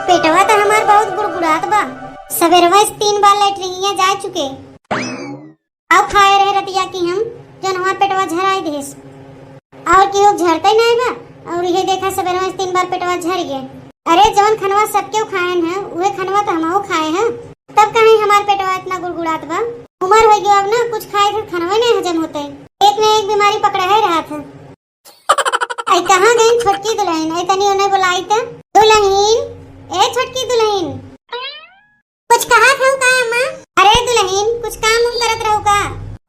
पेटवा तो हमार बहुत गुड़गुड़ात बा। सवेरवा से 3 बार लैट्रिनिया जा चुके। अब खाए रहे रतिया की हम जो हमार पेटवा झराई देस और की झरते नहीं बा। और ये देखा सवेरवा से 3 बार पेटवा झर गए। अरे जवन खनवा सब क्यों खाए हैं वह खनवा तो हमहू खाए हैं, तब कहीं हमार पेटवा इतना गुड़गुड़ात बा। उम्र हो गया अब ना, कुछ खाए थे खनवा नहीं हजम होते, एक न एक बीमारी पकड़ा है रहा था। आई कहाँ गई छोटकी दुल्हन? आई तनी उन्हें बुलाई था। दुल्हन, ए छोटकी दुल्हन, कुछ कहा था का अम्मा? अरे दुल्हन कुछ काम करत रहो का?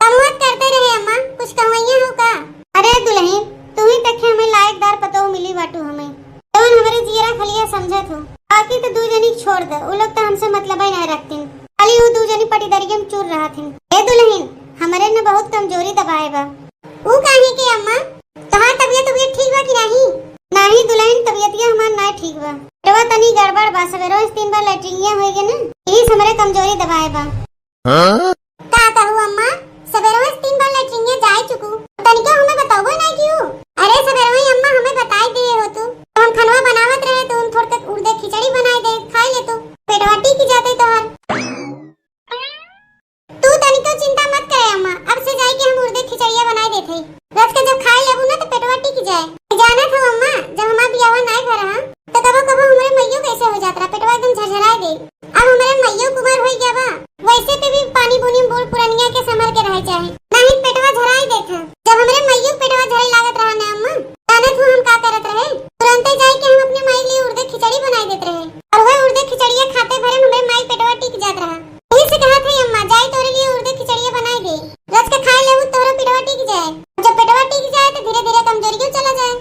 काम मत करते रहे अम्मा, कुछ कमाइया हो का? अरे दुल्हन तू ही तक हमें लायकदार पतो मिली बाटू हमें तवन हमारे जीरा खलिया समझत हो। बाकी तो दू जनी छोड़ दे, वो लोग तो हमसे मतलब ही नहीं रखते, खाली वो दू जनी पटीदारी में चूर रहा थे। ए दुल्हन हमारे ने बहुत कमजोरी दबाए बा। वो काहे के अम्मा? तुम्हारी तबीयत ठीक बा कि नहीं? नहीं दुल्हन तबीयतिया हमार ना ठीक बा, पेटवा तनी गड़बड़ बा। सवेरो 3 बार लैट्रिनिया हो गए ना, यही हमारे कमजोरी दबाए बा। का कहू अम्मा? सवेरो 3 बार लैट्रिनिया जा चुकू, तनिका हमें बताओ ना क्यों? अरे सवेरो अम्मा हमें बताई दे हो तू, तो हम खनवा बनावत रहे तो हम थोड़ा तक उड़दे खिचड़ी बनाए दे, खाई ले तू, पेटवा ठीक जाते तोहर। तू तनिका चिंता मत करे अम्मा, अब से जाई के हम उड़दे खिचड़िया बनाए देथे, रस के जब खाई लेबू ना तो पेटवा ठीक जाए। जाना था अम्मा जब हमारा बियाह नहीं भरा हां तो कबो कबो हमारे मैयो कैसे हो जाता, पेटवा एकदम झरझराए दे। अब हमारे मैयो कुमार हो गया बा, वैसे पे भी पानी बुनी बोल पुरानिया के संभल के रह चाहे नहीं पेटवा झराई देखा। जब हमारे मैयो पेटवा झराई लागत रहा ना अम्मा, जाने तू हम का करत रहे, तुरंत जाई के हम अपने माई लिए उड़दे खिचड़ी बनाए देते रहे, और वह उड़दे खिचड़िया खाते भरे हमारे माई पेटवा टिक जात रहा। यही से कहा था अम्मा जाई तोरे लिए उड़दे खिचड़िया बनाए दे, रस के खाए लेबू तोरा पेटवा टिक जाए, जब पेटवा टिक जाए तो धीरे धीरे कमजोरी चला जाए।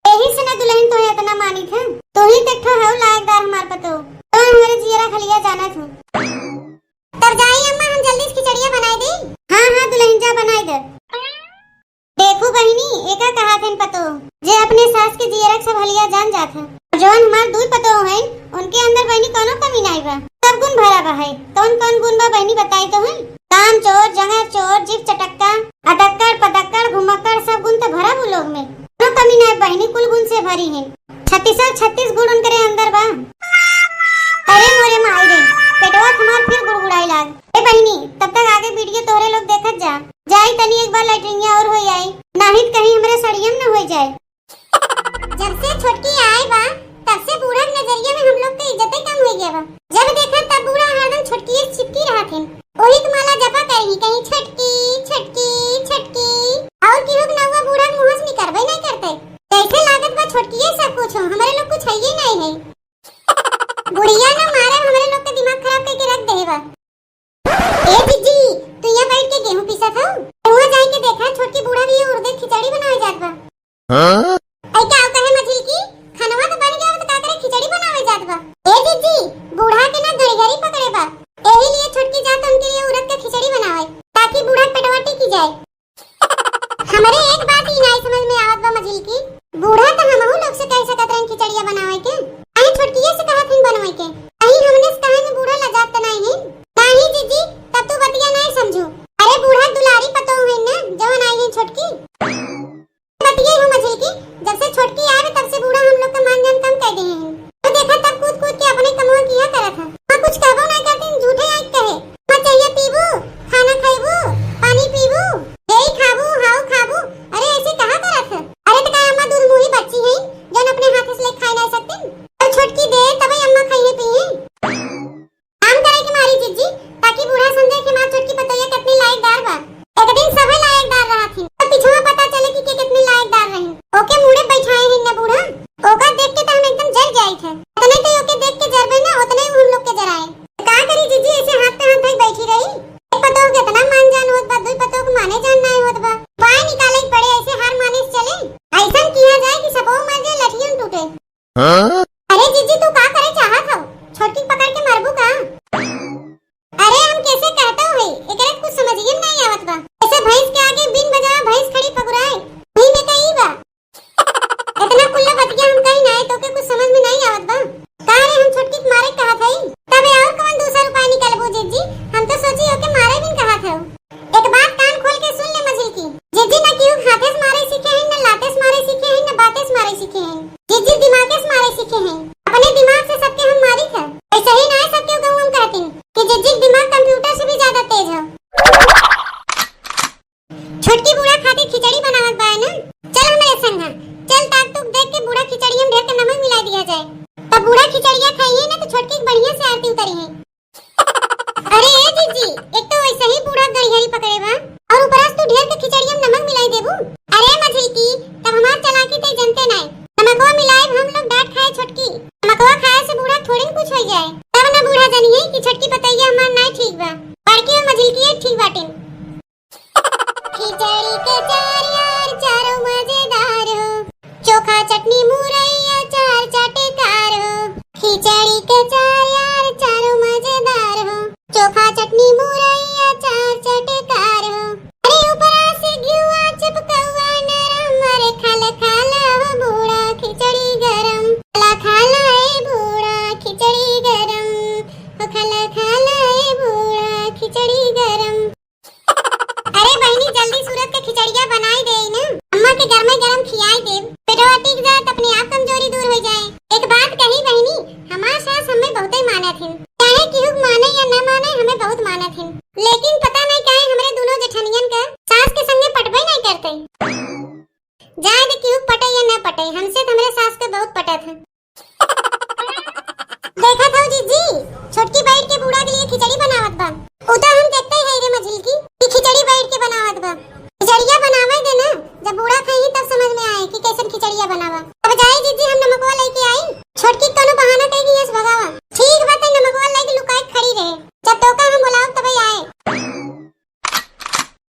यही से ना दुल्हन तो इतना मानी था, तो ही देखो है लायकदार हमार पतो, तो हमारे जीरा खलिया जाना था। तब जाई अम्मा हम जल्दी से खिचड़िया बनाए दे। हां हां दुल्हन जा बनाए दे। देखो बहिनी एका कहा थे पतो जे अपने सास के जीरा सब हलिया जान जात है, जौन हमार दूध पतो है उनके अंदर बहिनी कोनो कमी नहीं बा, सब गुण भरा बा है। कौन गुण बा बहिनी बताई तो है? काम चोर, जंगल चोर, जीव चटक्का, अटक्कर पटक्कर घुमक्कर सब गुण तो भरा वो लोग में, कोनो कमी नहीं बहिनी, कुल गुण से भरी है। 36 गुण उनके अंदर बा। अरे मोरे माई रे पेटवा हमार फिर गुड़गुड़ाई लाग। ए बहिनी तब तक आगे वीडियो तोरे लोग देखत जा, जाई तनी एक बार लैट्रिनिया और हो जाए, नहीं कहीं हमारे सड़ियम न हो जाए। जब से छोटकी आए बा तब से बूढ़ा के नजरिए में हम लोग की इज्जत कम हो गया बा। जब देखा तब बूढ़ा हरदम छोटकी से चिपकी रहा थे, वही तुम्हारा जपा कहीं कहीं छोटकी छोटकी छोटकी, और की लोग नवा बूढ़ा मुंह से निकलबे नहीं करते, कैसे लागत बा छोटकी सब कुछ हो, हमारे लोग कुछ है ही नहीं है। बुढ़िया ना मारे हमारे लोग का दिमाग खराब करके रख दे बा। ए जीजी तू यहाँ बैठ के गेहूं पीसा था, वहाँ जाई के देखा छोटकी बूढ़ा भी उड़दे खिचड़ी बनाए जात बा। हां ऐ क्या कहे मछली की खानवा तो बन गया तो का करे खिचड़ी बनावे जात बा। ए जीजी बूढ़ा के ना गड़गड़ी पकड़े बा, यही लिए छोटकी जात उनके लिए उड़द का खिचड़ी बनावे ताकि बूढ़ा पेटवा टिक जाए। हमारे एक बात ही नहीं समझ में आवत बा मछली की, बूढ़ा तो हमहू लोग से कह सकत रहन खिचड़िया बनावे के, आई छोटकीए से कहा फिन बनवाई के, कहीं हमने से कहा में बूढ़ा लजात तो नहीं है। नहीं जीजी तब तू बतिया नहीं समझू, अरे बूढ़ा दुलारी पतो है ना जवन आई है छोटकी बतिया हो मछली की, तब बूढ़ा खिचड़िया खाइए ना तो छोटकी बढ़िया से आरती उतारी है। अरे ए जीजी, एक तो वैसे ही बूढ़ा गड़ियारी पकड़े बा और ऊपर से तू ढेर के खिचड़िया में नमक मिलाई देबू। अरे मछली की तब हमार चालाकी ते जनते नहीं। नमकवा मिलाए हम लोग डांट खाए छोटकी। नमकवा खाए से बूढ़ा थोड़ी कुछ हो जाए। तब ना बूढ़ा जानिए कि छोटकी बताइए हमार नहीं ठीक बा। बड़की और मछली की ठीक बाटे। खिचड़ी के चार यार चारों मजेदार हो, चोखा चटनी मुरैया चार चाटेकार हो। खिचड़ी के चार यार चारों मजेदार हो, चोखा चटनी मुरैया चार चाटेकार हो। अरे ऊपर से घिवा चिपकवा नरम, अरे खाला खाला हो बूढ़ा खिचड़ी गरम। खाला खाला ए बूढ़ा खिचड़ी गरम, हो खाला खाला ए बूढ़ा खिचड़ी गरम। अरे बहनी जल्दी सूरत के खिचड़िया बनाई दे ना, अम्मा के घर में गरम खियाई दे। पेटवा टिक जाए तो अपने आप कमजोरी दूर हो जाए। एक बात कही बहनी, हमार सास हमें बहुत ही मानत है, चाहे केहू माने या न माने हमें बहुत मानत है। लेकिन पता नहीं काहे हमरे दोनों जेठनियन का सास के संगे पटबे नहीं करते। जाए दे केहू पटे या न पटे, हमसे तो हमरे सास के बहुत पटत है। देखा था जीजी, छोटकी बैठ के बूढ़ा के लिए खिचड़ी बनावत बा। उता हम देखते ही रे मझिल की खिचड़ी बैठ के बनावत बा। खिचड़िया बनावे दे ना, जब बूढ़ा खाई तब समझ में आए कि कैसे खिचड़िया बनावा। अब जाए जीजी हम नमकवा लेके आई। छोटकी कोनो बहाना कहेगी यस भगावा। ठीक बात है, नमकवा लेके लुकाए खड़ी रहे, जब टोका हम बुलाओ तब आए।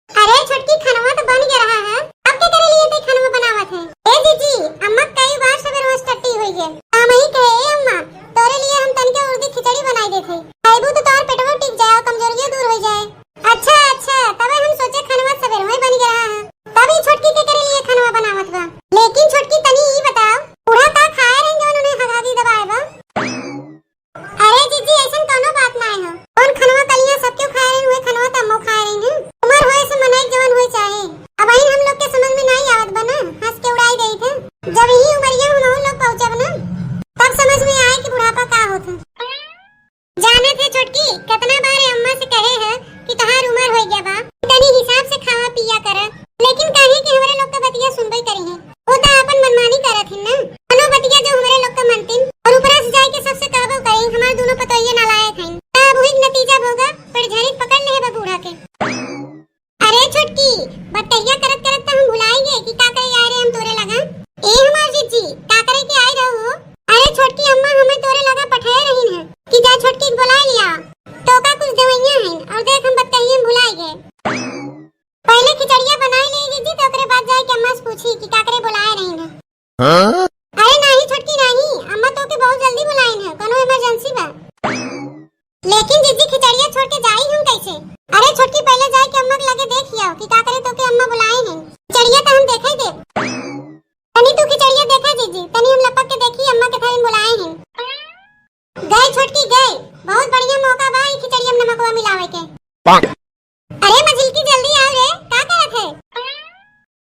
अरे छोटकी खानवा तो बन गया रहा है, अब क्या करे लिए ते खानवा बनावत है। ए जीजी, अम्मा कई बार सवेर रोज टट्टी हुई है। हम ही कहे ए अम्मा तोरे लिए हम तनके उर्दी खिचड़ी बनाई देथे, आइबू तो तोर पेटवा टिक जाए और कमजोरियां दूर हो जाए। अच्छा अच्छा, तबे हम सोचे खानवा सवेर में बन गया है, तभी छोटकी के करे लिए खानवा बनावत बा। लेकिन छोटकी तनी ही बताओ, बूढ़ा का खाए रहेंगे उन्होंने हगागी दबाए बा। अरे जीजी ऐसन कोनो बात नहीं है, कौन खानवा कलियां सब क्यों खाए रहे हुए, खानवा तो अम्मो खाए रही है। उम्र होए से मनाई जवान होए चाहे, अब इन हम लोग के समझ में नहीं आवत बना, हंस के उड़ाई गई थे। जब यही उमरिया हम लोग पहुंचब ना तब समझ में आए कि बुढ़ापा का होता। जाने थे छोटकी, कितना बार अम्मा से कहे है कि तहार उम्र हो गया बा, तनी हिसाब से खावा पिया कर। लेकिन काहे कि हमरे लोग का बतिया सुनबे करी है, वो तो अपन मनमानी करत हिन ना, कोनो बतिया जो हमरे लोग का मनतिन और ऊपर से जाए के सबसे कहबो करी हमार दोनों पतोइया नालायक हईन। अब वही नतीजा होगा, पर झड़ी पकड़ ले बा बूढ़ा के। अरे छोटकी, बतिया करत करत तो हम भुलाएंगे कि का करे आए रे हम तोरे लगा। ए हमार जीजी, का करे के आए रहो। अरे छोटकी अम्मा हमें तोरे लगा पठाए रहीन है कि जा छोटकी के बुला लिया, तो का कुछ दवाइयां हैं और देख हम बतइये भुलाए गए। पहले खिचड़िया बनाई ले जीजी, तो ओकरे बाद जाए के अम्मा से पूछी कि का करे बुलाए रहीन है। हां अरे नहीं छोटकी नहीं, अम्मा तो के बहुत जल्दी बुलाइन है, कोनो इमरजेंसी बा। लेकिन जीजी खिचड़िया छोड़ के जाई हम कैसे। अरे छोटकी पहले जाए के अम्मा के लगे देखियो कि का करे तो के अम्मा बुलाए हैं। खिचड़िया तो हम देखै दे, तनी तू खिचड़िया देखा जीजी, तनी हम लपक के देखी अम्मा के थाली बुलाए हैं। गए छोटकी गए, बहुत बढ़िया मौका बा ई खिचड़िया में नमकवा मिलावे के। अरे मझिल की जल्दी आओ रे, का करत है।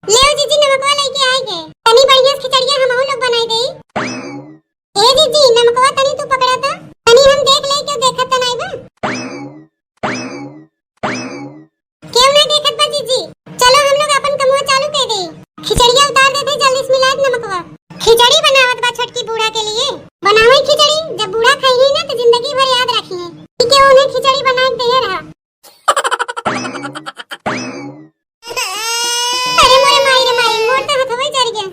ले जीजी नमकवा लेके आएगे, तनी बढ़िया खिचड़िया हम लोग बनाई देई। ए जीजी नमकवा तनी तू पकड़ा था, तनी हम देख ले क्यों देखत त नहीं बा। क्यों नहीं देखत बा जीजी, चलो हम लोग अपन कमुआ चालू कर दे, खिचड़िया उतार देते जल्दी से मिला नमकवा। खिचड़ी बनावत बा छोटकी बूढ़ा के लिए, बनावे खिचड़ी, जब बूढ़ा खाई ना तो जिंदगी भर याद रखी है कि क्यों उन्हें खिचड़ी बना के दे रहा। अरे मोरे माई रे माई, मोर तो हथवा जर गया,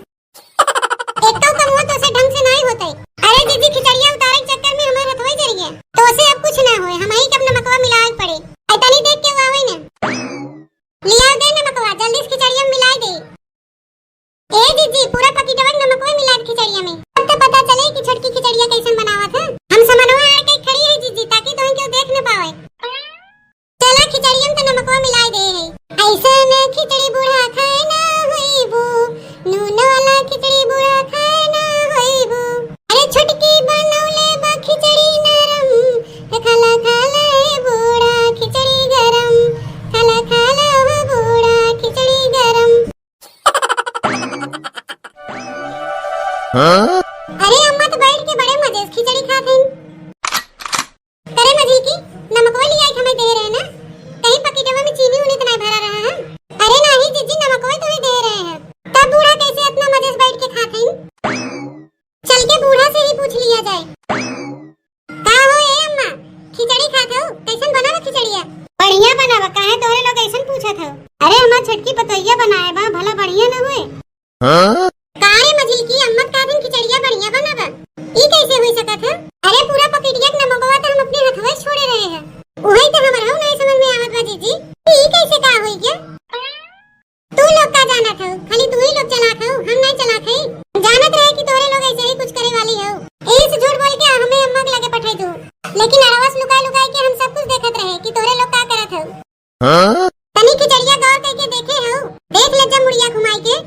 एक तो कमुआ तो से ढंग से नहीं होते। अरे दीदी खिचड़िया उतारे के चक्कर में हमारा हथवा जर गया, तो उसे अब कुछ ना होए, हम ही कब नमकवा मिलाए पड़े। ऐसा नहीं देख के आवे ना, लिया दे नमकवा जल्दी से खिचड़िया में मिला दे। ए जीजी पूरा पकीटवा नमकवा मिला दे खिचड़िया में, तब तो पता चले कि छोटकी खिचड़िया कैसे बनावत है। हम समनवा आड़ के खड़ी है जीजी, ताकि तो क्यों देख न पावे। चला खिचड़िया में तो नमकवा मिला दे है, ऐसा न खिचड़ी बूढ़ा खाए ना होइबू, नून वाला खिचड़ी बूढ़ा खाए ना होइबू। अरे छोटकी बनौले बा खिचड़ी नरम, खाला खाला ए बूढ़ा खिचड़ी गरम, खाला खाला ओ बूढ़ा खिचड़ी गरम। अरे अम्मा तो बैठ के बड़े मजे से पूछ लिया जाए। का हो ए अम्मा, खिचड़ी खात हो? कैसन बनावा खिचड़िया? बढ़िया बनावा, काहे तोरे लोग ऐसन पूछत हो? अरे हमार छटकी पतोहिया बनाए बा, भला बढ़िया न होए? हां काहे मझिल की अम्मा का दिन खिचड़िया बढ़िया बनावा? ई कैसे होई सकत है? अरे पूरा पकेटिया के नमकवा तो हम अपने हथवे छोड़े रहे हैं। ओही तो हमरहु नहीं समझ में आवत बा जीजी। ई कैसे का होई क्या? तू लोग का जानत हो? खाली तू ही लोग चलात हो, हम नहीं चलात हई। जानत रहे कि तोरे लोग ऐसे ही कुछ करे वाली हो। एही से झूठ बोल के हमें अम्मा के लगे पठाई दू। लेकिन अरवस लुकाई लुकाई के हम सब कुछ देखत रहे कि तोरे लोग का करत हो। हां तनी खिचड़िया गौर करके देखे हो? देख ले जब मुड़िया घुमाई के।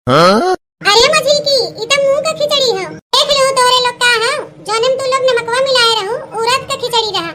हां अरे मछली की ई त मुंह का खिचड़ी हो। देख लो तोरे लोग का हो, जोनम तू लोग नमकवा मिलाए रहो, उरद का खिचड़ी रहा।